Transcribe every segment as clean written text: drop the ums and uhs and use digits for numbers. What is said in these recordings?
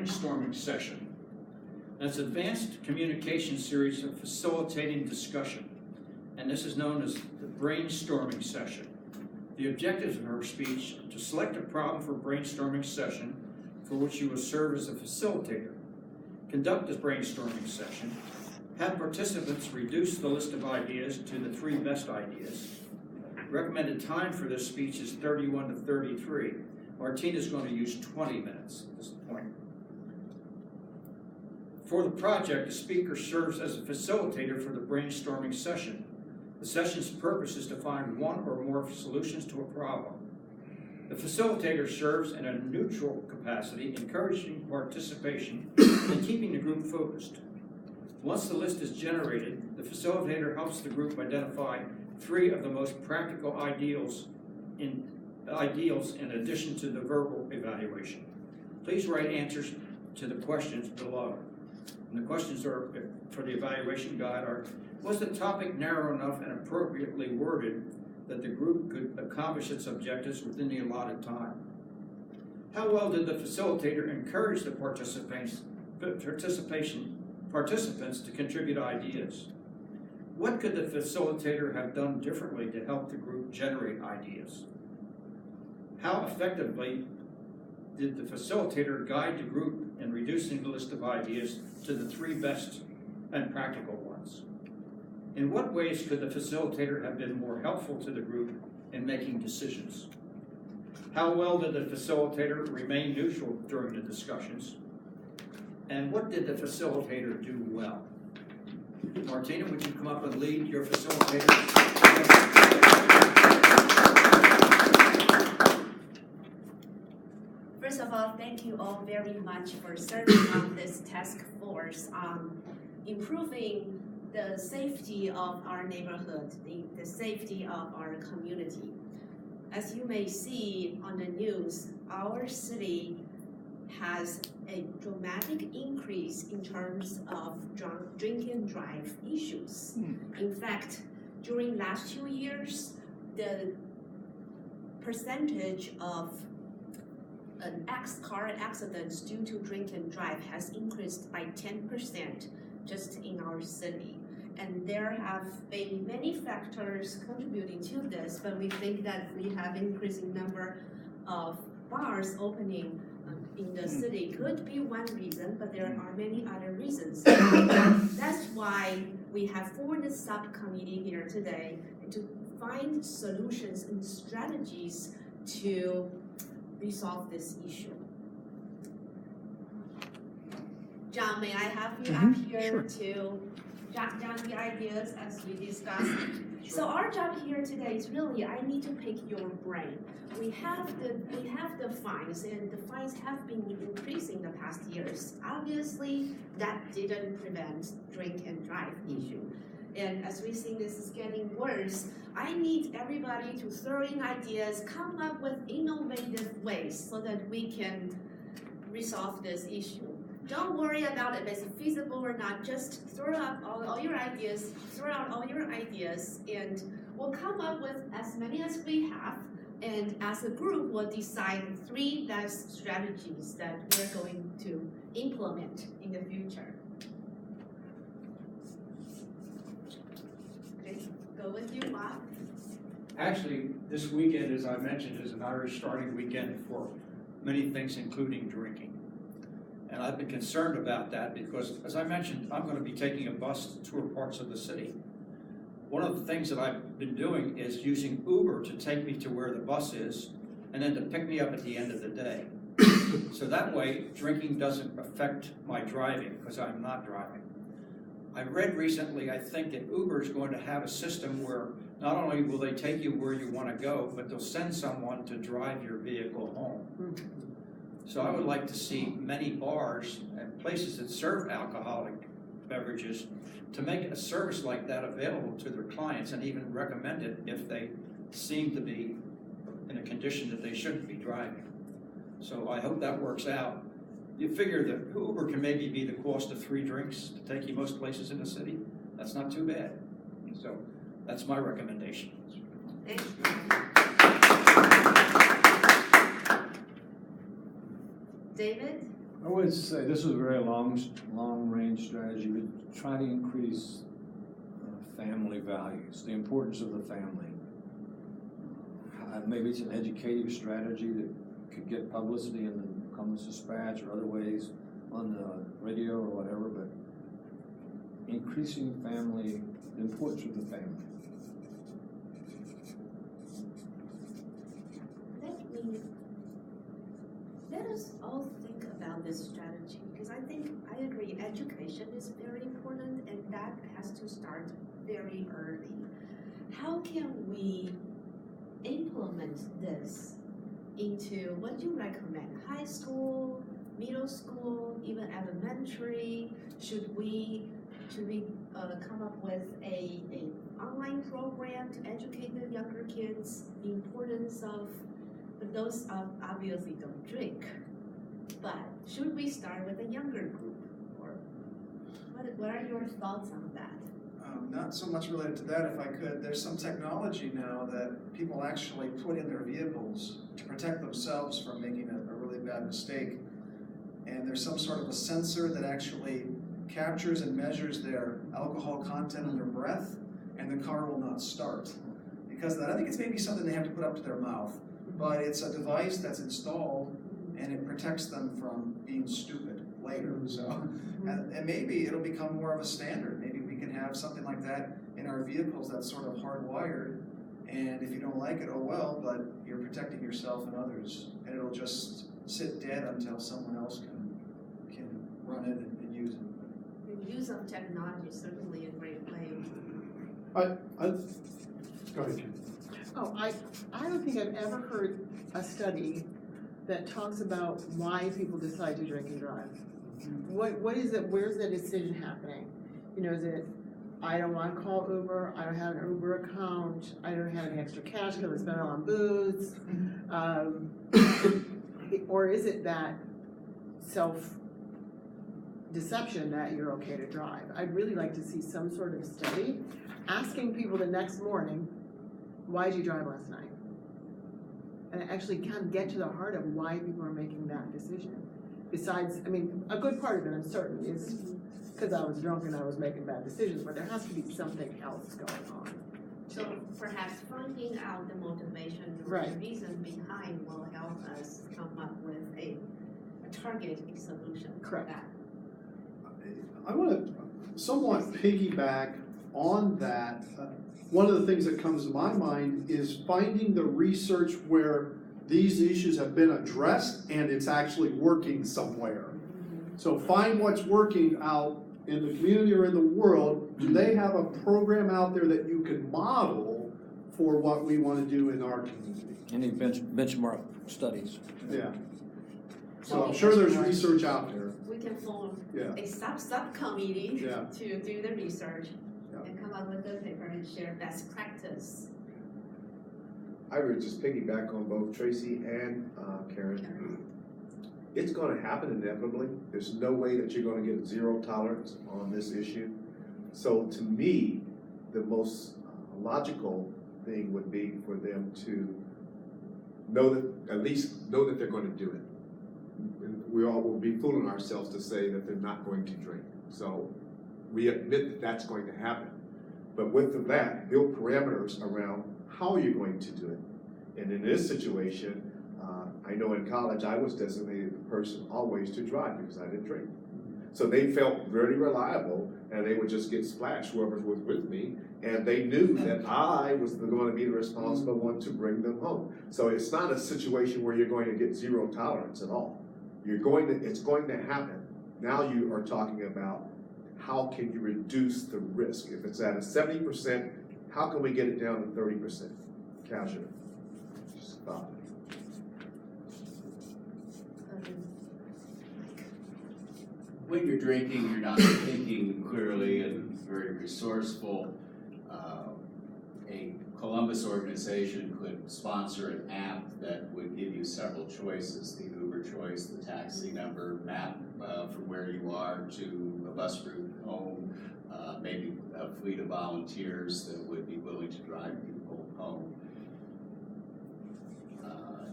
brainstorming session. That's an advanced communication series of facilitating discussion, and this is known as the brainstorming session. The objectives of her speech are to select a problem for brainstorming session for which you will serve as a facilitator. Conduct this brainstorming session. Have participants reduce the list of ideas to the 3 best ideas. Recommended time for this speech is 31 to 33. Martina is going to use 20 minutes at this point. For the project, the speaker serves as a facilitator for the brainstorming session. The session's purpose is to find one or more solutions to a problem. The facilitator serves in a neutral capacity, encouraging participation and keeping the group focused. Once the list is generated, the facilitator helps the group identify 3 of the most practical ideals in addition to the verbal evaluation. Please write answers to the questions below. And the questions are, for the evaluation guide are, was the topic narrow enough and appropriately worded that the group could accomplish its objectives within the allotted time? How well did the facilitator encourage the participants to contribute ideas? What could the facilitator have done differently to help the group generate ideas? How effectively did the facilitator guide the group in reducing the list of ideas to the 3 best and practical ones? In what ways could the facilitator have been more helpful to the group in making decisions? How well did the facilitator remain neutral during the discussions? And what did the facilitator do well? Martina, would you come up and lead your facilitator? First of all, thank you all very much for serving on this task force on improving the safety of our neighborhood, the safety of our community. As you may see on the news, our city has a dramatic increase in terms of drink and drive issues. In fact, during last 2 years, the percentage of car accidents due to drink and drive has increased by 10% just in our city. And there have been many factors contributing to this, but we think that we have increasing number of bars opening in the city could be one reason, but there are many other reasons. That's why we have formed a subcommittee here today to find solutions and strategies to resolve this issue. John, may I have you up here to jot down the ideas as we discuss? Sure. So our job here today is really, I need to pick your brain. We have the fines, and the fines have been increasing the past years. Obviously, that didn't prevent drink and drive issue. And as we see this is getting worse, I need everybody to throw in ideas, come up with innovative ways so that we can resolve this issue. Don't worry about if it's feasible or not, just throw out all your ideas, and we'll come up with as many as we have, and as a group, we'll decide 3 best strategies that we're going to implement in the future. Okay, go with you, Bob. Actually, this weekend, as I mentioned, is an Irish starting weekend for many things, including drinking. And I've been concerned about that because, as I mentioned, I'm going to be taking a bus to tour parts of the city. One of the things that I've been doing is using Uber to take me to where the bus is and then to pick me up at the end of the day. So that way, drinking doesn't affect my driving because I'm not driving. I read recently, I think that Uber is going to have a system where not only will they take you where you want to go, but they'll send someone to drive your vehicle home. So I would like to see many bars and places that serve alcoholic beverages to make a service like that available to their clients and even recommend it if they seem to be in a condition that they shouldn't be driving. So I hope that works out. You figure that Uber can maybe be the cost of 3 drinks to take you most places in the city. That's not too bad. So that's my recommendation. Thank you. David? I would say this is a very long-range strategy. We try to increase family values, the importance of the family. Maybe it's an educative strategy that could get publicity in the Columbus Dispatch or other ways on the radio or whatever, but increasing family, the importance of the family. Let us all think about this strategy, because I agree, education is very important and that has to start very early. How can we implement this into, what do you recommend? High school, middle school, even elementary? Should we come up with a online program to educate the younger kids the importance of, those obviously don't drink, but should we start with a younger group, or what are your thoughts on that? Not so much related to that, if I could. There's some technology now that people actually put in their vehicles to protect themselves from making a really bad mistake. And there's some sort of a sensor that actually captures and measures their alcohol content in their breath, and the car will not start. Because of that, I think it's maybe something they have to put up to their mouth, but it's a device that's installed and it protects them from being stupid later. So, and maybe it'll become more of a standard. Maybe we can have something like that in our vehicles that's sort of hardwired, and if you don't like it, oh well, but you're protecting yourself and others, and it'll just sit dead until someone else can run it and use it. The use of technology is certainly a great way. Go ahead, Ken. Oh, I don't think I've ever heard a study that talks about why people decide to drink and drive. What is it? Where's the decision happening? You know, is it, I don't want to call Uber, I don't have an Uber account, I don't have any extra cash because I spent it on booze, or is it that self-deception that you're okay to drive? I'd really like to see some sort of study asking people the next morning, why did you drive last night? And actually kind of get to the heart of why people are making that decision. Besides, I mean, a good part of it, I'm certain, is because I was drunk and I was making bad decisions, but there has to be something else going on. So perhaps finding out the motivation or the reason behind will help us come up with a targeted solution for that. I want to somewhat piggyback on that. One of the things that comes to my mind is finding the research where these issues have been addressed and it's actually working somewhere. So find what's working out in the community or in the world. Do they have a program out there that you can model for what we want to do in our community? Any benchmark studies? Yeah. So I'm sure there's research out there. We can form a subcommittee to do the research and come up with a paper and share best practice. I would just piggyback on both Tracy and Karen. It's going to happen inevitably. There's no way that you're going to get zero tolerance on this issue. So to me, the most logical thing would be for them to know that, at least know that they're going to do it. And we all will be fooling ourselves to say that they're not going to drink. So we admit that that's going to happen. But with that, build parameters around how you're going to do it. And in this situation, I know in college I was designated the person always to drive because I didn't drink. So they felt very reliable and they would just get splashed, whoever was with me, and they knew that I was going to be the responsible one to bring them home. So it's not a situation where you're going to get zero tolerance at all. It's going to happen. Now you are talking about how can you reduce the risk. If it's at a 70%, how can we get it down to 30% casualty? Just stop it. When you're drinking, you're not thinking clearly and very resourceful. A Columbus organization could sponsor an app that would give you several choices, the Uber choice, the taxi number, map from where you are to a bus route home, maybe a fleet of volunteers that would be willing to drive people home.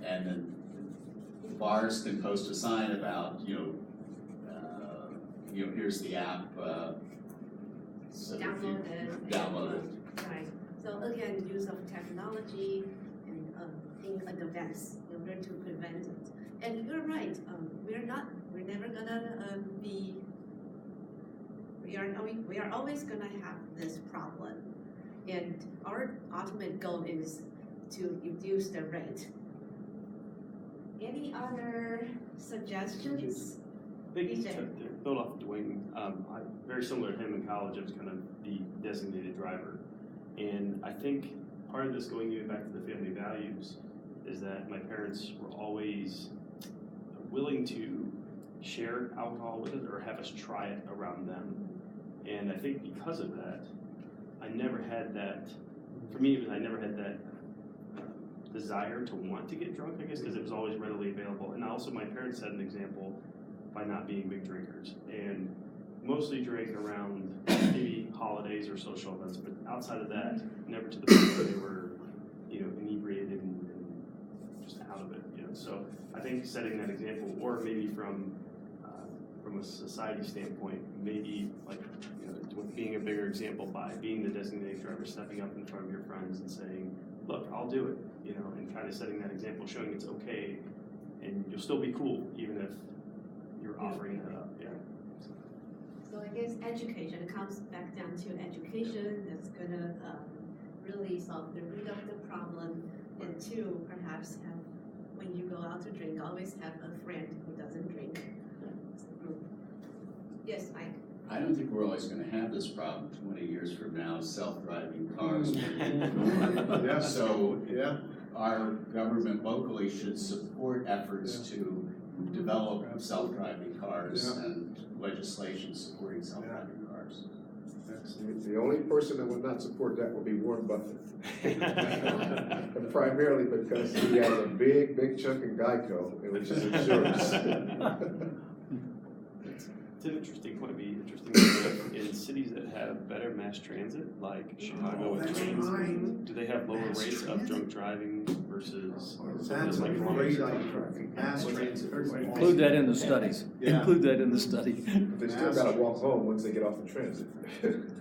And then bars can post a sign about, here's the app, so if you Download it. download it. Right, so again, use of technology and in advance in order to prevent it. And you're right, we're never gonna we are always gonna have this problem. And our ultimate goal is to reduce the rate. Any other suggestions? To build off of Dwayne, I'm very similar to him in college. I was kind of the designated driver. And I think part of this, going even back to the family values, is that my parents were always willing to share alcohol with us or have us try it around them. And I think because of that, I never had that, for me, I never had that desire to want to get drunk, I guess, because it was always readily available. And also my parents set an example by not being big drinkers and mostly drank around maybe holidays or social events, but outside of that, never to the point where they were, inebriated and just out of it, So I think setting that example, or maybe from a society standpoint, maybe like, with being a bigger example by being the designated driver, stepping up in front of your friends and saying, look, I'll do it, and kind of setting that example, showing it's okay, and you'll still be cool, even if you're offering that up, So I guess education, it comes back down to education that's gonna really solve the root of the problem. And two, perhaps when you go out to drink, always have a friend who doesn't drink. Yes, Mike? I don't think we're always gonna have this problem 20 years from now, self-driving cars. Yeah. So Yeah. our government locally should support efforts to develop self-driving cars and legislation supporting self-driving cars. The only person that would not support that would be Warren Buffett. And primarily because he has a big chunk in Geico, which is insurance. It's an interesting point. It'd be interesting in cities that have better mass transit, like Chicago with trains. Do they have lower rates of drunk driving versus That's a like great Columbus? idea. Mass transit. Include that in the studies. Yeah. Include that in the study. They still gotta walk home once they get off the transit.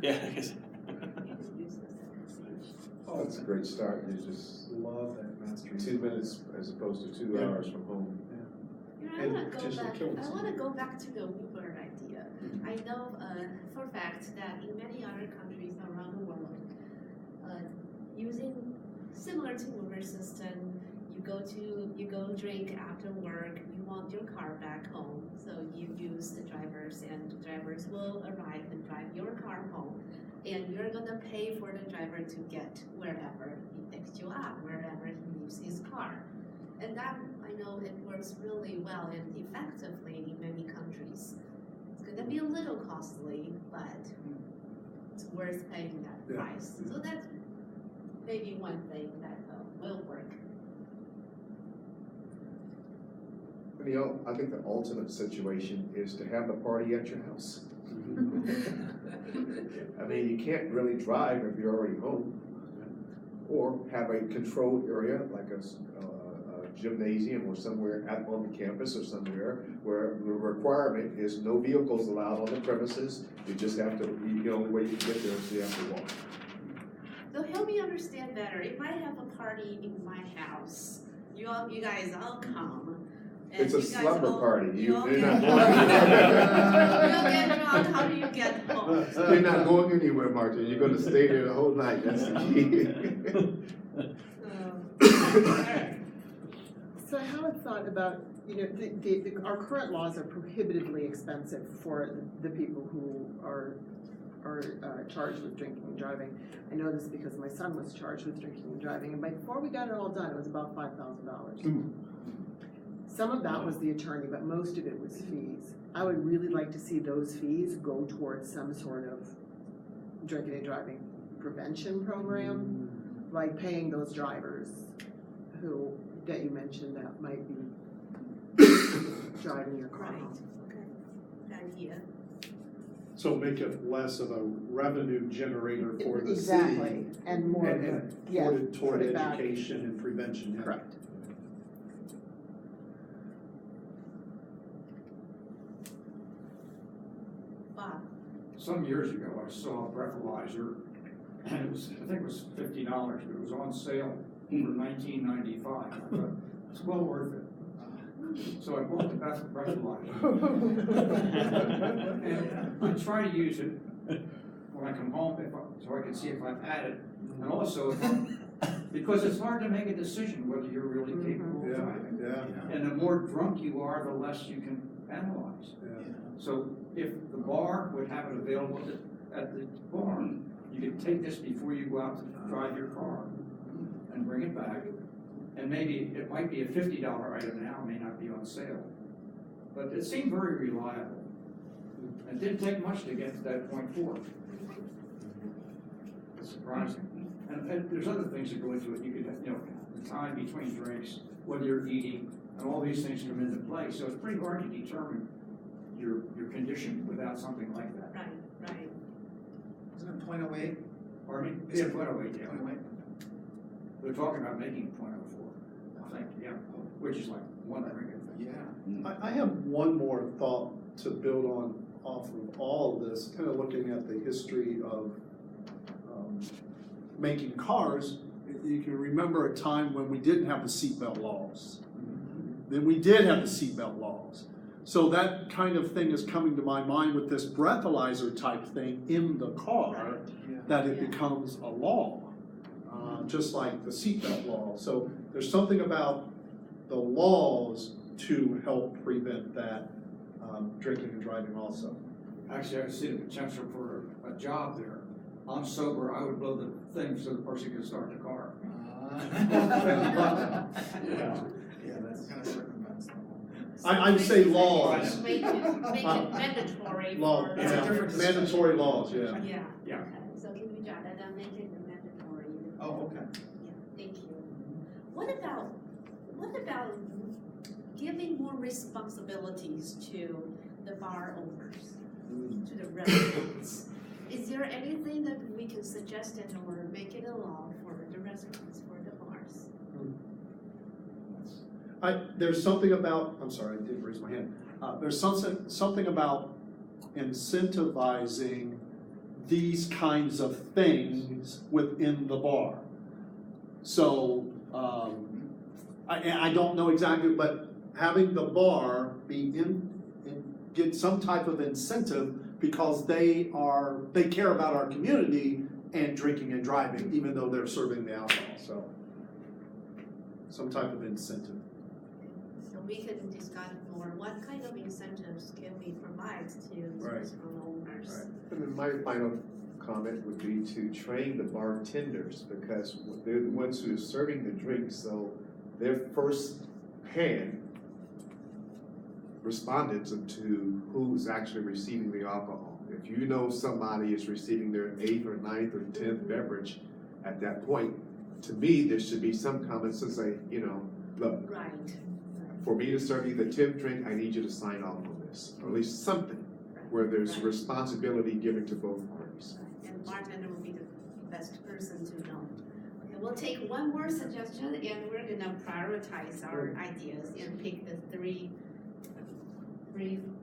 Yeah, I guess. Oh, that's a great start. You just Love that mass transit. 2 minutes as opposed to 2 hours from home. I want to go potentially back. killing I want to go back to the Uber idea. I know for a fact that in many other countries around the world, using similar to Uber system, you go drink after work. You want your car back home, so you use the drivers, and the drivers will arrive and drive your car home, and you're gonna pay for the driver to get wherever he picks you up, wherever he leaves his car. And that, I know it works really well and effectively in many countries. It's gonna be a little costly, but it's worth paying that price. So that's maybe one thing that will work. I think the ultimate situation is to have the party at your house. I mean, you can't really drive if you're already home. Or have a controlled area like a gymnasium or somewhere on the campus or somewhere where the requirement is no vehicles allowed on the premises. You just have to, the only way you can get there is you have to walk. So help me understand better. If I have a party in my house, you guys all come. And It's a you guys slumber all- party. You all You're get not get drunk. How do you get home? You're not going anywhere, Martin. You're gonna stay there the whole night. That's the key. Alright. So I haven't thought about, our current laws are prohibitively expensive for the people who are charged with drinking and driving. I know this because my son was charged with drinking and driving, and before we got it all done, it was about $5,000. Some of that was the attorney, but most of it was fees. I would really like to see those fees go towards some sort of drinking and driving prevention program, like paying those drivers that you mentioned that might be driving your car Right. home. Okay. Good idea. So make it less of a revenue generator for the Exactly, city. and more of a, And yeah, toward put it back. education and prevention. Yeah. Correct. some years ago, I saw a breathalyzer, and it was, I think it was $50, but it was on sale for $19.95. I thought, it's well worth it. So I bought the breathalyzer. And I try to use it when I come home, so I can see if I've had it. And also, because it's hard to make a decision whether you're really capable of driving. Yeah. And the more drunk you are, the less you can analyze. So if the bar would have it available at the bar, you could take this before you go out to drive your car and bring it back. And maybe it might be a $50 item now, may not be on sale. But it seemed very reliable. It didn't take much to get to that 0.4. It's surprising. And there's other things that go into it. You could, the time between drinks, whether you're eating, and all these things come into play. So it's pretty hard to determine your condition without something like that. Right. Isn't it 0.08? Pardon me? Is Yeah, it 0.08, yeah. 0.08? They're talking about making 0.04, I think, yeah, which is like one drink, I think. Yeah. I have one more thought to build on off of all of this, kind of looking at the history of making cars. You can remember a time when we didn't have the seatbelt laws. Then we did have the seatbelt laws. So that kind of thing is coming to my mind with this breathalyzer type thing in the car, that it becomes a law, just like the seatbelt law. So there's something about the laws to help prevent that drinking and driving also. Actually, I see the potential for a job there. I'm sober, I would blow the thing so the person can start the car. Yeah, that's kind of circumvents the whole. I'd say laws. Make it mandatory Law, for. It's a different discussion. mandatory laws, yeah. Yeah. Yeah. Okay, so can we jot that down, make it mandatory? Oh, okay. Yeah, thank you. What about giving more responsibilities to the bar owners, to the residents? Is there anything that we can suggest it or make it a law for the residents, for the bars? There's something about, I'm sorry, I didn't raise my hand. There's something about incentivizing these kinds of things within the bar. So, I don't know exactly, but having the bar get some type of incentive because they care about our community and drinking and driving, even though they're serving the alcohol. So, some type of incentive. So we can discuss more, what kind of incentives can we provide to Right. restaurant owners? And then my final comment would be to train the bartenders, because they're the ones who are serving the drinks, so they're first hand respondents to who's actually receiving the alcohol. If you know somebody is receiving their 8th or 9th or 10th beverage at that point, to me, there should be some common sense, like, look, Right. for me to serve you the 10th drink, I need you to sign off on this, or at least something where there's Right. responsibility given to both parties. And bartender will be the best person to know. Okay, we'll take one more suggestion and we're gonna prioritize our ideas and pick the three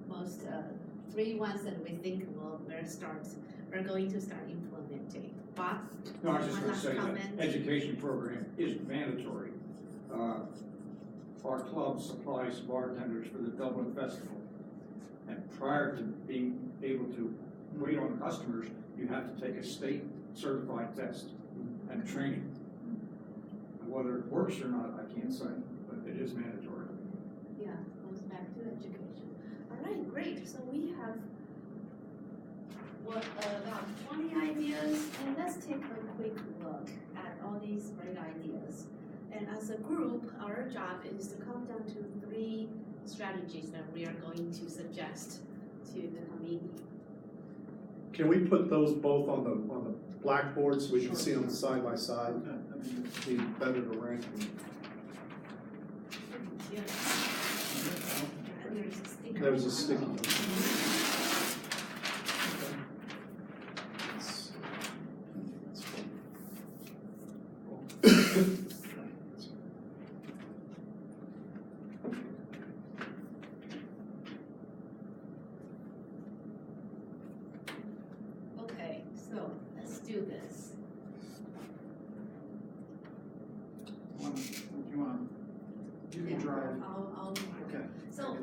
ones that we think we're going to start implementing. Bob? No, I was just one going to last say that comment? education program is mandatory. Our club supplies bartenders for the Dublin Festival. And prior to being able to wait on customers, you have to take a state certified test and training. And whether it works or not, I can't say, but it is mandatory. Yeah, goes back to education. All right, great. So we have about 20 ideas, and let's take a quick look at all these great ideas. And as a group, our job is to come down to 3 strategies that we are going to suggest to the committee. Can we put those both on the blackboard so we can see them side by side? It'd be better to rank them. Yeah. And there's a sticker. There's a sticky note. So let's do this. You can drive. I'll drive. Okay. So,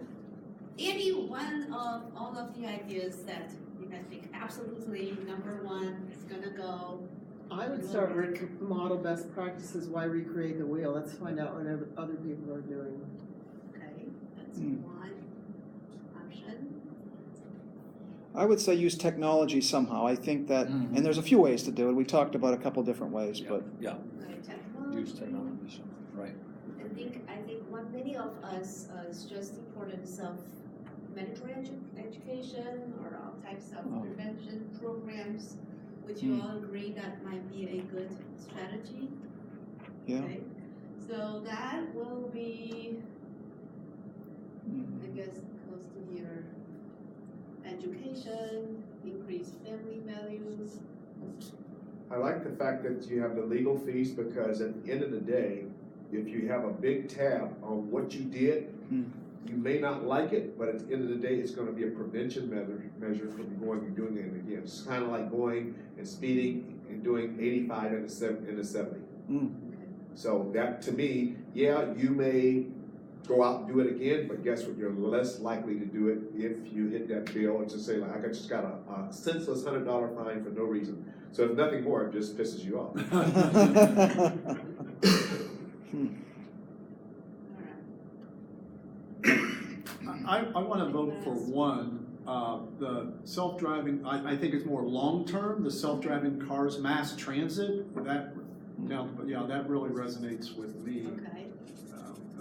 any one of all of the ideas that you guys think absolutely number one is gonna go? I would start with model best practices, why recreate the wheel? Let's find out what other people are doing. Okay, that's one option. I would say use technology somehow. I think that, and there's a few ways to do it. We talked about a couple different ways, but Yeah, Right, technology. use technology, right. I think what many of us stress the importance of medical education or all types of prevention programs. Would you all agree that might be a good strategy? yeah. Okay. So that will be, I guess, close to your education, increase family values. I like the fact that you have the legal fees, because at the end of the day, if you have a big tab on what you did, you may not like it, but at the end of the day, it's gonna be a prevention measure from going and doing it again. It's kind of like going and speeding and doing 85 in a 70. So that, to me, yeah, you may go out and do it again, but guess what? You're less likely to do it if you hit that bill and just say, like, I just got a senseless $100 fine for no reason. So if nothing more, it just pisses you off. I want to vote for one. The self-driving, I think it's more long-term, the self-driving cars, mass transit, that, yeah, that really resonates with me. Okay.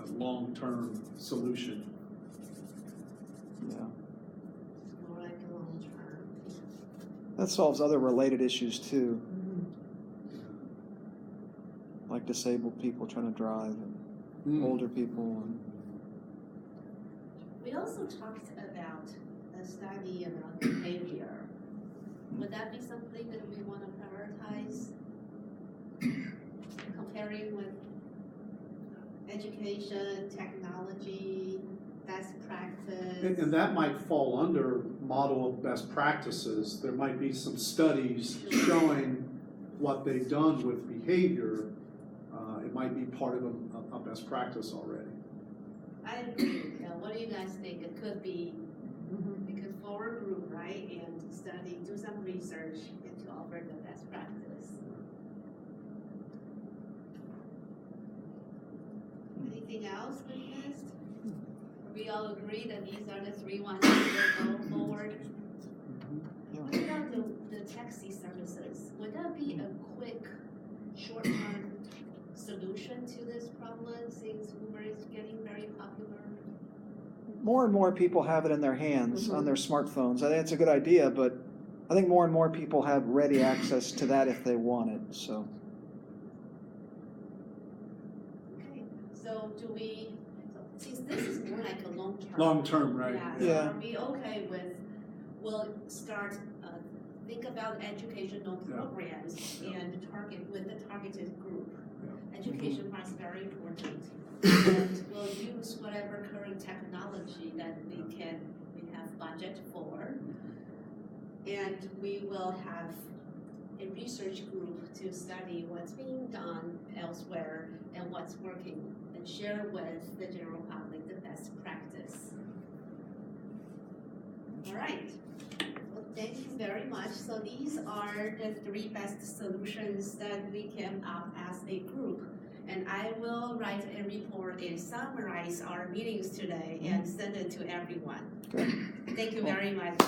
A long-term solution. Yeah. More like a long term. That solves other related issues too, like disabled people trying to drive and older people. And We also talked about a study about behavior. Would that be something that we want to prioritize? Comparing with education, technology, best practice. And that might fall under model of best practices. There might be some studies showing what they've done with behavior. It might be part of a best practice already. I agree. What do you guys think? It could be, we could form a group, right, and study, do some research, and to offer the best practice. Anything else we missed? We all agree that these are the 3 ones that will go forward. What about the taxi services? Would that be a quick, short-term solution to this problem since Uber is getting very popular? more and more people have it in their hands on their smartphones. I think it's a good idea, but I think more and more people have ready access to that if they want it. So. Okay, so do we, since this is more like a long term. Long term, right? Yeah. So are we okay with, we'll start, think about educational programs and target with the targeted group. Education part is very important. And we'll use whatever current technology that we have budget for. And we will have a research group to study what's being done elsewhere and what's working and share with the general public the best practice. All right. Well, thank you very much. So these are the 3 best solutions that we came up as a group. And I will write a report and summarize our meetings today and send it to everyone. Good. Thank you very much.